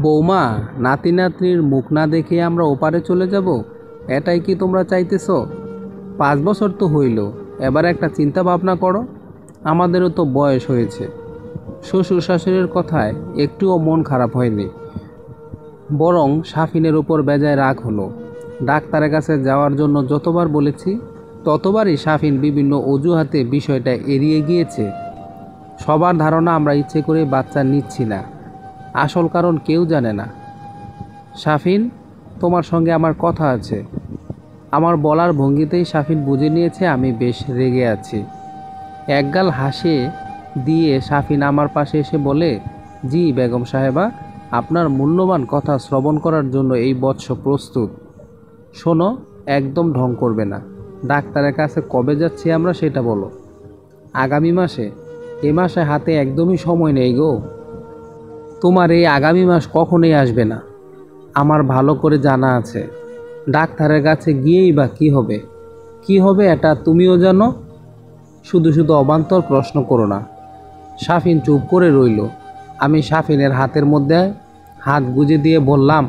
বৌমা, নাতি নাতনির মুখ না দেখে আমরা ওপারে চলে যাব, এটাই কি তোমরা চাইতেছ? 5 বছর তো হইল, এবার একটা চিন্তা ভাবনা করো। আমাদেরও তো বয়স হয়েছে। শ্বশুর শাশুড়ির কথায় একটুও মন খারাপ হয়নি, বরং শাফিনের উপর বেজায় রাগ হলো। ডাক্তারের কাছে যাওয়ার জন্য যতবার বলেছি ততবারই শাফিন বিভিন্ন অজুহাতে বিষয়টা এড়িয়ে গিয়েছে। সবার ধারণা আমরা ইচ্ছে করে বাচ্চা নিচ্ছি না, আসল কারণ কেউ জানে না। শাফিন, তোমার সঙ্গে আমার কথা আছে। আমার বলার ভঙ্গিতেই শাফিন বুঝে নিয়েছে আমি বেশ রেগে আছি। একগাল হাসি দিয়ে শাফিন আমার পাশে এসে বলে, জি বেগম সাহেবা, আপনার মূল্যবান কথা শ্রবণ করার জন্য এই বৎস প্রস্তুত। শোনো, একদম ঢং করবে না। ডাক্তারের কাছে কবে যাচ্ছি আমরা সেটা বলো। আগামী মাসে। এ মাসে হাতে একদমই সময় নেই গো। তোমার এই আগামী মাস কখনোই আসবে না, আমার ভালো করে জানা আছে। ডাক্তারের কাছে গিয়েই বা কী হবে? কি হবে এটা তুমিও জানো। শুধু শুধু অবান্তর প্রশ্ন করো না। শাফিন চুপ করে রইল। আমি শাফিনের হাতের মধ্যে হাত গুজে দিয়ে বললাম,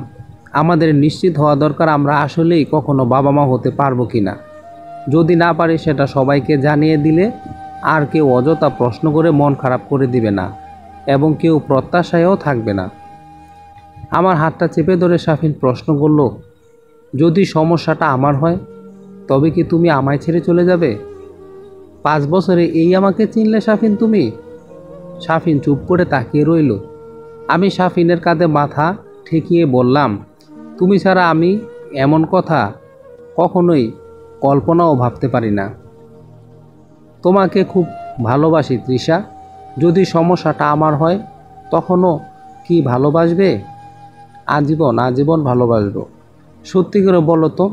আমাদের নিশ্চিত হওয়া দরকার আমরা আসলেই কখনো বাবা মা হতে পারবো কি না। যদি না পারি সেটা সবাইকে জানিয়ে দিলে আর কেউ অযথা প্রশ্ন করে মন খারাপ করে দিবে না, এবং কেউ প্রত্যাশায়ও থাকবে না। আমার হাতটা চেপে ধরে শাফিন প্রশ্ন করল, যদি সমস্যাটা আমার হয় তবে কি তুমি আমায় ছেড়ে চলে যাবে? 5 বছরে এই আমাকে চিনলে শাফিন তুমি? শাফিন চুপ করে তাকিয়ে রইল। আমি শাফিনের কাঁধে মাথা ঠেকিয়ে বললাম, তুমি ছাড়া আমি এমন কথা কখনোই কল্পনাও ভাবতে পারি না। তোমাকে খুব ভালোবাসি তৃষা। যদি সমস্যাটা আমার হয় তখনও কি ভালোবাসবে? আজীবন আজীবন ভালোবাসবো। সত্যি করে বলো তো,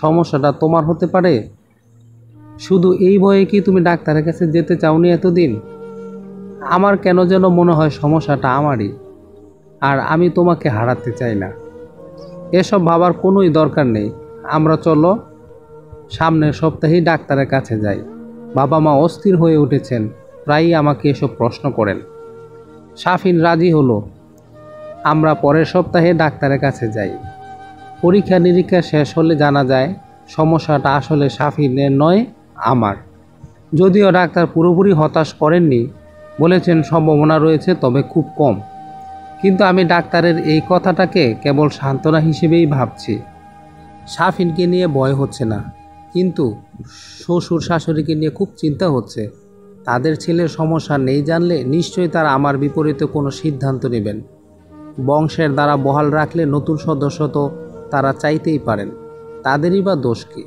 সমস্যাটা তোমার হতে পারে? শুধু এই ভয়ে কি তুমি ডাক্তারের কাছে যেতে চাওনি এতদিন? আমার কেন যেন মনে হয় সমস্যাটা আমারই, আর আমি তোমাকে হারাতে চাই না। এসব ভাবার কোনোই দরকার নেই। আমরা চলো সামনের সপ্তাহেই ডাক্তারের কাছে যাই। বাবা মা অস্থির হয়ে উঠেছেন, প্রায়ই আমাকে এসব প্রশ্ন করেন। শাফিন রাজি হলো। আমরা পরের সপ্তাহে ডাক্তারের কাছে যাই। পরীক্ষা নিরীক্ষা শেষ হলে জানা যায় সমস্যাটা আসলে শাফিনের নয়, আমার। যদিও ডাক্তার পুরোপুরি হতাশ করেননি, বলেছেন সম্ভাবনা রয়েছে তবে খুব কম। কিন্তু আমি ডাক্তারের এই কথাটাকে কেবল সান্ত্বনা হিসেবেই ভাবছি। শাফিনকে নিয়ে ভয় হচ্ছে না, কিন্তু শ্বশুর শাশুড়িকে নিয়ে খুব চিন্তা হচ্ছে। তাদের ছেলের সমস্যা নেই জানলে নিশ্চয়ই তারা আমার বিপরীতে কোনো সিদ্ধান্ত নেবেন। বংশের দ্বারা বহাল রাখলে নতুন সদস্য তো তারা চাইতেই পারেন, তাদেরই বা দোষ কী?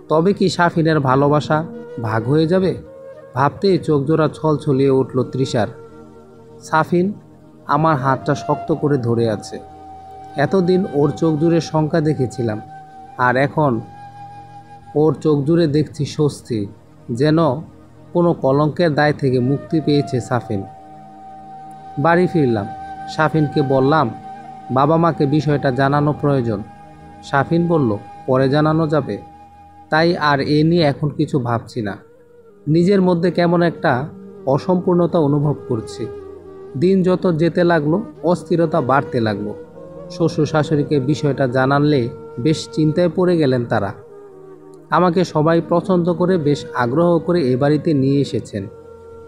তবে কি শাফিনের ভালোবাসা ভাগ হয়ে যাবে? ভাবতেই চোখজোড়া ছলছলিয়ে উঠল তৃষার। শাফিন আমার হাতটা শক্ত করে ধরে আছে। এতদিন ওর চোখ জুড়ে শঙ্কা দেখেছিলাম, আর এখন ওর চোখ জুড়ে দেখছি স্বস্তি, যেন কোনো কলঙ্কের দায় থেকে মুক্তি পেয়েছে শাফিন। বাড়ি ফিরলাম। শাফিনকে বললাম, বাবা মাকে বিষয়টা জানানো প্রয়োজন। শাফিন বলল, পরে জানানো যাবে। তাই আর এ নিয়ে এখন কিছু ভাবছি না। নিজের মধ্যে কেমন একটা অসম্পূর্ণতা অনুভব করছি। দিন যত যেতে লাগলো অস্থিরতা বাড়তে লাগলো। শ্বশুর শাশুড়িকে বিষয়টা জানালে বেশ চিন্তায় পড়ে গেলেন তারা। আমাকে সবাই পছন্দ করে বেশ আগ্রহ করে এ বাড়িতে নিয়ে এসেছেন।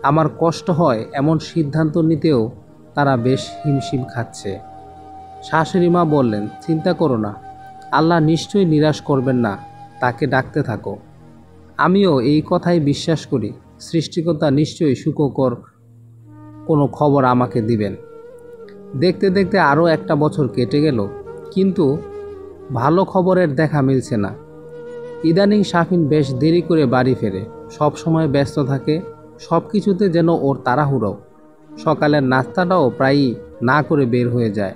আমার কষ্ট হয় এমন সিদ্ধান্ত নিতেও তারা বেশ হিমশিম খাচ্ছে। শাশুড়ি মা বললেন, চিন্তা করো না, আল্লাহ নিশ্চয়ই নিরাশ করবেন না, তাকে ডাকতে থাকো। আমিও এই কথাই বিশ্বাস করি, সৃষ্টিকর্তা নিশ্চয়ই সুখকর কোনো খবর আমাকে দিবেন। দেখতে দেখতে আরও একটা বছর কেটে গেল, কিন্তু ভালো খবরের দেখা মিলছে না। ইদানিং শাফিন বেশ দেরি করে বাড়ি ফেরে, সব সময় ব্যস্ত থাকে, সব কিছুতে যেন ওর তাড়াহুড়ো। সকালের নাস্তাটাও প্রায়ই না করে বের হয়ে যায়,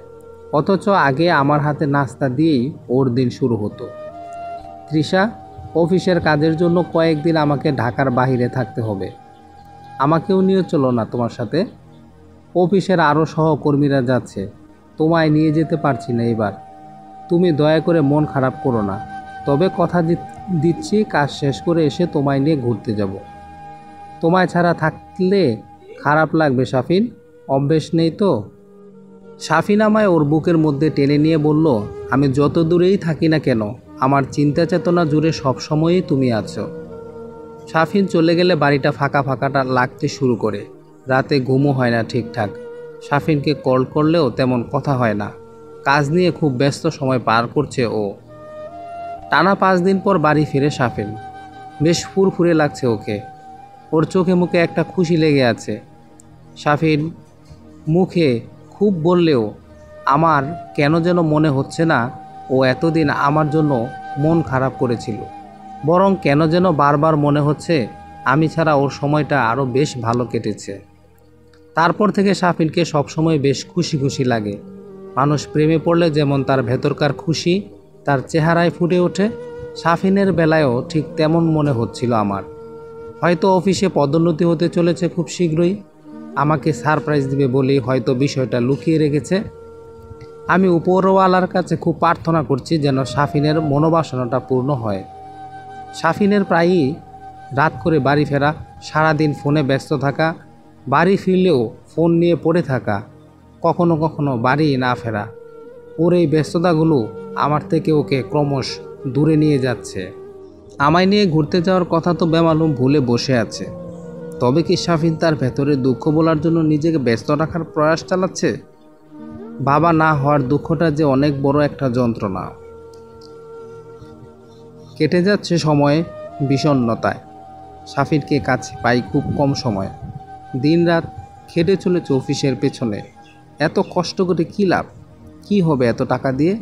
অথচ আগে আমার হাতে নাস্তা দিয়েই ওর দিন শুরু হতো। তৃষা, অফিসের কাজের জন্য কয়েকদিন আমাকে ঢাকার বাইরে থাকতে হবে। আমাকেও নিয়ে চলো না তোমার সাথে? অফিসের আরও সহকর্মীরা যাচ্ছে, তোমায় নিয়ে যেতে পারছি না এবার। তুমি দয়া করে মন খারাপ করো না, তবে কথা দিচ্ছি কাজ শেষ করে এসে তোমায় নিয়ে ঘুরতে যাব। তোমায় ছাড়া থাকলে খারাপ লাগবে শাফিন, অভ্যেস নেই তো। সাফিন আমায় ওর বুকের মধ্যে টেনে নিয়ে বলল, আমি যত দূরেই থাকি না কেন আমার চিন্তা চেতনা জুড়ে সবসময়ই তুমি আছো। সাফিন চলে গেলে বাড়িটা ফাঁকা ফাঁকাটা লাগতে শুরু করে। রাতে ঘুমও হয় না ঠিকঠাক। সাফিনকে কল করলেও তেমন কথা হয় না। কাজ নিয়ে খুব ব্যস্ত সময় পার করছে ও। টানা 5 দিন পর বাড়ি ফিরে সাফিন। বেশ ফুরফুরে লাগছে ওকে। ওর চোখে মুখে একটা খুশি লেগে আছে। সাফিন মুখে খুব বললেও আমার কেন যেন মনে হচ্ছে না ও এতদিন আমার জন্য মন খারাপ করেছিল। বরং কেন যেন বারবার মনে হচ্ছে আমি ছাড়া ওর সময়টা আরও বেশ ভালো কেটেছে। তারপর থেকে সাফিনকে সবসময় বেশ খুশি খুশি লাগে। মানুষ প্রেমে পড়লে যেমন তার ভেতরকার খুশি তার চেহারায় ফুটে ওঠে, সাফিনের বেলায়ও ঠিক তেমন মনে হচ্ছিল আমার। হয়তো অফিসে পদোন্নতি হতে চলেছে খুব শীঘ্রই। আমাকে সারপ্রাইজ দিবে বলেই হয়তো বিষয়টা লুকিয়ে রেখেছে। আমি উপরওয়ালার কাছে খুব প্রার্থনা করছি যেন সাফিনের মনোবাসনাটা পূর্ণ হয়। সাফিনের প্রায়ই রাত করে বাড়ি ফেরা, সারাদিন ফোনে ব্যস্ত থাকা, বাড়ি ফিরলেও ফোন নিয়ে পড়ে থাকা, কখনো কখনো বাড়ি না ফেরা, ওর এই ব্যস্ততাগুলো আমার থেকে ওকে ক্রমশ দূরে নিয়ে যাচ্ছে। আমায় নিয়ে ঘুরতে যাওয়ার কথা তো বেমালুম ভুলে বসে আছে। তবে কি সাফিন তার ভেতরে দুঃখ বলার জন্য নিজেকে ব্যস্ত রাখার প্রয়াস চালাচ্ছে? বাবা না হওয়ার দুঃখটা যে অনেক বড় একটা যন্ত্রণা। কেটে যাচ্ছে সময় বিষণ্ণতায়। সাফিনকে কাছে পাই খুব কম সময়। দিনরাত খেটে চলেছে অফিসের পেছনে। এত কষ্ট করে কী লাভ? কী হবে এত টাকা দিয়ে?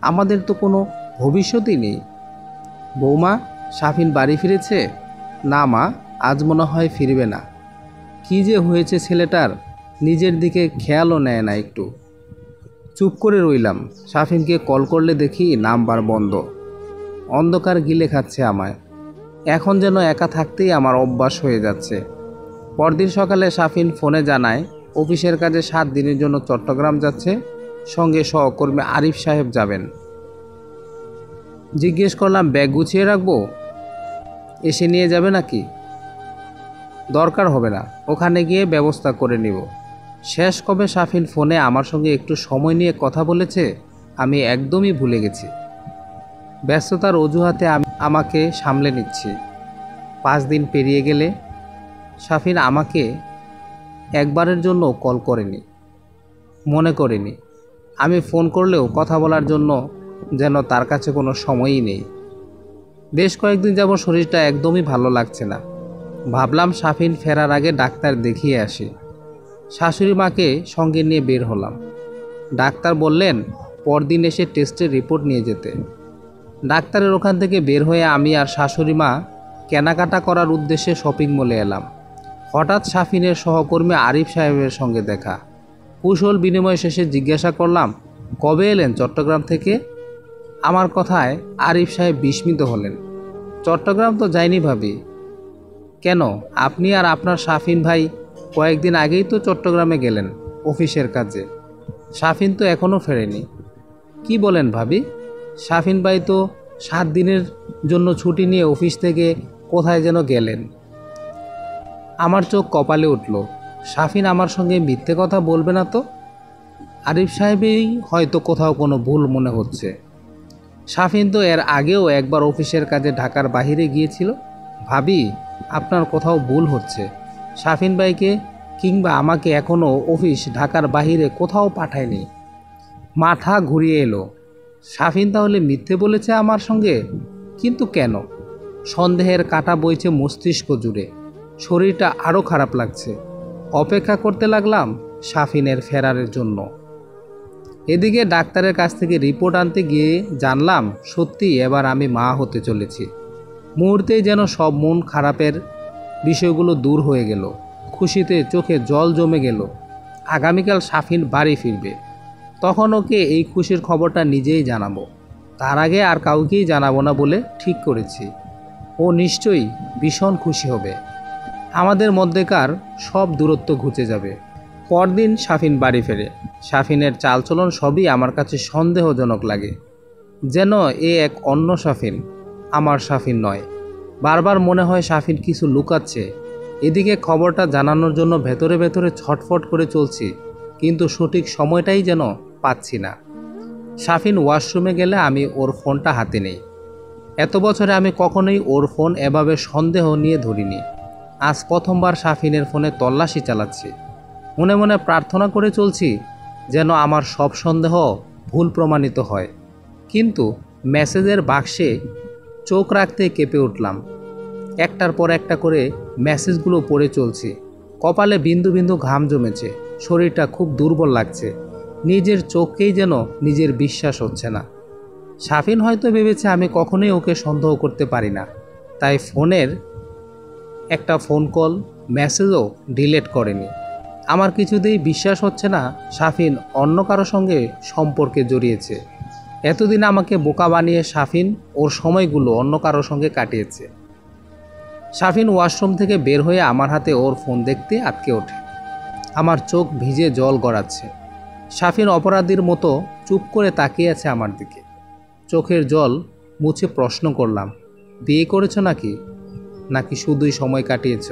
আমাদের তো কোনো ভবিষ্যতই নেই। বৌমা, সাফিন বাড়ি ফিরেছে? না মা, আজ মনে হয় ফিরবে না। কী যে হয়েছে ছেলেটার, নিজের দিকে খেয়ালও নেয় না একটু। চুপ করে রইলাম। সাফিনকে কল করলে দেখি নাম্বার বন্ধ। অন্ধকার গিলে খাচ্ছে আমায়। এখন যেন একা থাকতেই আমার অভ্যাস হয়ে যাচ্ছে। পরদিন সকালে সাফিন ফোনে জানায় অফিসের কাজে 7 দিনের জন্য চট্টগ্রাম যাচ্ছে, সঙ্গে সহকর্মী আরিফ সাহেব যাবেন। জিজ্ঞেস করলাম, ব্যাগ গুছিয়ে রাখবো? এসে নিয়ে যাবে নাকি? দরকার হবে না, ওখানে গিয়ে ব্যবস্থা করে নিব। শেষ কবে সাফিন ফোনে আমার সঙ্গে একটু সময় নিয়ে কথা বলেছে আমি একদমই ভুলে গেছি। ব্যস্ততার অজুহাতে আমাকে সামলে নিচ্ছি। 5 দিন পেরিয়ে গেলে সাফিন আমাকে একবারের জন্য কল করেনি, মনে করেনি। আমি ফোন করলেও কথা বলার জন্য যেন তার কাছে কোনো সময়ই নেই। বেশ কয়েকদিন যাবত শরীরটা একদমই ভালো লাগছে না। ভাবলাম সাফিন ফেরার আগে ডাক্তার দেখিয়ে আসি। শাশুড়ি মাকে সঙ্গে নিয়ে বের হলাম। ডাক্তার বললেন পরদিন এসে টেস্টের রিপোর্ট নিয়ে যেতে। ডাক্তারের ওখান থেকে বের হয়ে আমি আর শাশুড়ি মা কেনাকাটা করার উদ্দেশ্যে শপিং মলে এলাম। হঠাৎ সাফিনের সহকর্মী আরিফ সাহেবের সঙ্গে দেখা। কুশল বিনিময় শেষে জিজ্ঞাসা করলাম, কবে এলেন চট্টগ্রাম থেকে? আমার কথায় আরিফ সাহেব বিস্মিত হলেন। চট্টগ্রাম তো যাইনি ভাবি। কেন, আপনি আর আপনার সাফিন ভাই কয়েকদিন আগেই তো চট্টগ্রামে গেলেন অফিসের কাজে। সাফিন তো এখনও ফেরেনি। কি বলেন ভাবি? সাফিন ভাই তো 7 দিনের জন্য ছুটি নিয়ে অফিস থেকে কোথায় যেন গেলেন। আমার চোখ কপালে উঠল। সাফিন আমার সঙ্গে মিথ্যে কথা বলবে না তো? আরিফ সাহেবই হয়তো কোথাও কোনো ভুল মনে হচ্ছে। সাফিন তো এর আগেও একবার অফিসের কাজে ঢাকার বাইরে গিয়েছিল। ভাবি, আপনার কোথাও ভুল হচ্ছে। সাফিন ভাইকে কিংবা আমাকে এখনও অফিস ঢাকার বাইরে কোথাও পাঠায়নি। মাথা ঘুরিয়ে এলো। সাফিন তাহলে মিথ্যে বলেছে আমার সঙ্গে? কিন্তু কেন? সন্দেহের কাঁটা বইছে মস্তিষ্ক জুড়ে। শরীরটা আরও খারাপ লাগছে। অপেক্ষা করতে লাগলাম সাফিনের ফেরারের জন্য। এদিকে ডাক্তারের কাছ থেকে রিপোর্ট আনতে গিয়ে জানলাম সত্যি এবার আমি মা হতে চলেছি। মুহূর্তেই যেন সব মন খারাপের বিষয়গুলো দূর হয়ে গেল। খুশিতে চোখে জল জমে গেল। আগামীকাল সাফিন বাড়ি ফিরবে। তখন ওকে এই খুশির খবরটা নিজেই জানাবো। তার আগে আর কাউকেই জানাবো না বলে ঠিক করেছি। ও নিশ্চয়ই ভীষণ খুশি হবে। আমাদের মধ্যেকার সব দূরত্ব ঘুচে যাবে। পরদিন সাফিন বাড়ি ফেরে। সাফিনের চালচলন সবই আমার কাছে সন্দেহজনক লাগে। যেন এ এক অন্য সাফিন, আমার সাফিন নয়। বারবার মনে হয় সাফিন কিছু লুকাচ্ছে। এদিকে খবরটা জানানোর জন্য ভেতরে ভেতরে ছটফট করে চলছি, কিন্তু সঠিক সময়টাই যেন পাচ্ছি না। শাফিন ওয়াশরুমে গেলে আমি ওর ফোনটা হাতে নেই। এত বছরে আমি কখনোই ওর ফোন এভাবে সন্দেহ নিয়ে ধরিনি। আজ প্রথমবার শাফিনের ফোনে তল্লাশি চালাচ্ছি। মনে মনে প্রার্থনা করে চলছি যেন আমার সব সন্দেহ ভুল প্রমাণিত হয়। কিন্তু মেসেজের বাক্সে চোখ রাখতে কেঁপে উঠলাম। একটার পর একটা করে মেসেজগুলো পড়ে চলছি। কপালে বিন্দু বিন্দু ঘাম জমেছে। শরীরটা খুব দুর্বল লাগছে। নিজের চোখকেই যেন নিজের বিশ্বাস হচ্ছে না। শাফিন হয়তো ভেবেছে আমি কখনোই ওকে সন্দেহ করতে পারি না, তাই ফোনের একটা ফোন কল মেসেজও ডিলিট করেনি। আমার কিছুতেই বিশ্বাস হচ্ছে না শাফিন অন্য কারো সঙ্গে সম্পর্কে জড়িয়েছে। এতদিন আমাকে বোকা বানিয়ে শাফিন ওর সময়গুলো অন্য কারোর সঙ্গে কাটিয়েছে। শাফিন ওয়াশরুম থেকে বের হয়ে আমার হাতে ওর ফোন দেখতে আটকে ওঠে। আমার চোখ ভিজে জল গড়াচ্ছে। শাফিন অপরাধীর মতো চুপ করে তাকিয়ে আছে আমার দিকে। চোখের জল মুছে প্রশ্ন করলাম, বিয়ে করেছো নাকি শুধুই সময় কাটিয়েছ?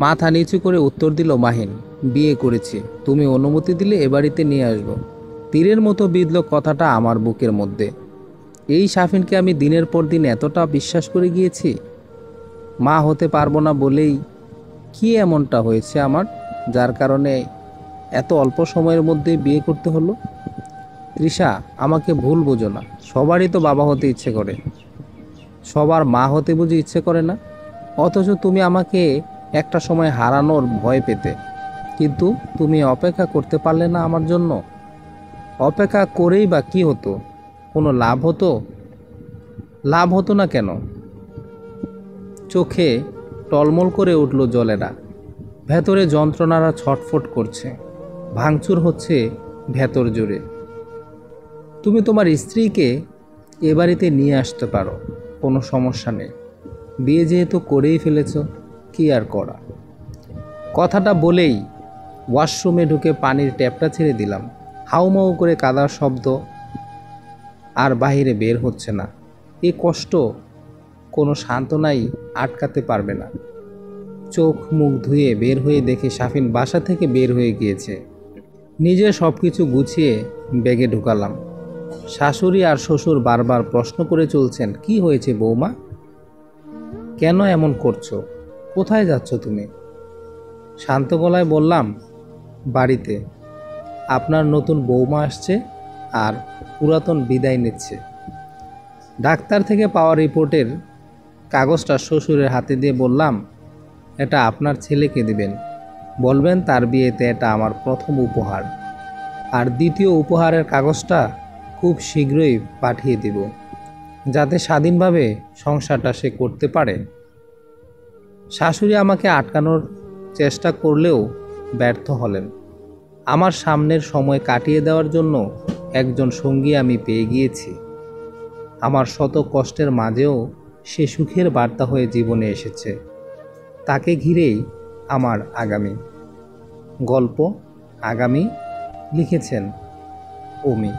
মাথা নিচু করে উত্তর দিল মাহিন, বিয়ে করেছি। তুমি অনুমতি দিলে এ বাড়িতে নিয়ে আসবো। তীরের মতো বিঁধল কথাটা আমার বুকের মধ্যে। এই শাফিনকে আমি দিনের পর দিন এতটা বিশ্বাস করে গিয়েছি। মা হতে পারবো না বলেই কি এমনটা হয়েছে আমার, যার কারণে এত অল্প সময়ের মধ্যে বিয়ে করতে হলো? তৃষা, আমাকে ভুল বোঝো না। সবারই তো বাবা হতে ইচ্ছে করে, সবার মা হতে বুঝি ইচ্ছে করে না? অথচ তুমি আমাকে একটা সময় হারানোর ভয় পেতে, কিন্তু তুমি অপেক্ষা করতে পারলে না আমার জন্য। অপেক্ষা করেই বা কী হতো? কোনো লাভ হতো? লাভ হতো না কেন? চোখে টলমল করে উঠল জলেরা। ভেতরে যন্ত্রণারা ছটফট করছে, ভাঙচুর হচ্ছে ভেতর জুড়ে। তুমি তোমার স্ত্রীকে এ বাড়িতে নিয়ে আসতে পারো, কোনো সমস্যা নেই। বিয়ে যেহেতু করেই ফেলেছ, কি আর করা। কথাটা বলেই ওয়াশরুমে ঢুকে পানির ট্যাপটা ছেড়ে দিলাম। হাউমাউ করে কাদার শব্দ আর বাহিরে বের হচ্ছে না। এই কষ্ট কোনো সান্ত্বনাই আটকাতে পারবে না। চোখ মুখ ধুয়ে বের হয়ে দেখে শাফিন বাসা থেকে বের হয়ে গিয়েছে। নিজে সব কিছু গুছিয়ে ব্যাগে ঢুকালাম। শাশুড়ি আর শ্বশুর বারবার প্রশ্ন করে চলছেন, কি হয়েছে বৌমা, কেন এমন করছো, কোথায় যাচ্ছ তুমি? শান্ত গলায় বললাম, বাড়িতে। আপনার নতুন বৌমা আসছে আর পুরাতন বিদায় নিচ্ছে। ডাক্তার থেকে পাওয়া রিপোর্টের কাগজটা শ্বশুরের হাতে দিয়ে বললাম, এটা আপনার ছেলেকে দিবেন, বলবেন তার বিয়েতে এটা আমার প্রথম উপহার। আর দ্বিতীয় উপহারের কাগজটা খুব শীঘ্রই পাঠিয়ে দিব, যাতে স্বাধীনভাবে সংসারটা সে করতে পারে। শাশুড়ি আমাকে আটকানোর চেষ্টা করলেও ব্যর্থ হলেন। আমার সামনের সময় কাটিয়ে দেওয়ার জন্য একজন সঙ্গী আমি পেয়ে গিয়েছি। আমার শত কষ্টের মাঝেও সে সুখের বার্তা হয়ে জীবনে এসেছে। তাকে ঘিরেই আমার আগামী। গল্প আগামী লিখেছেন অমি।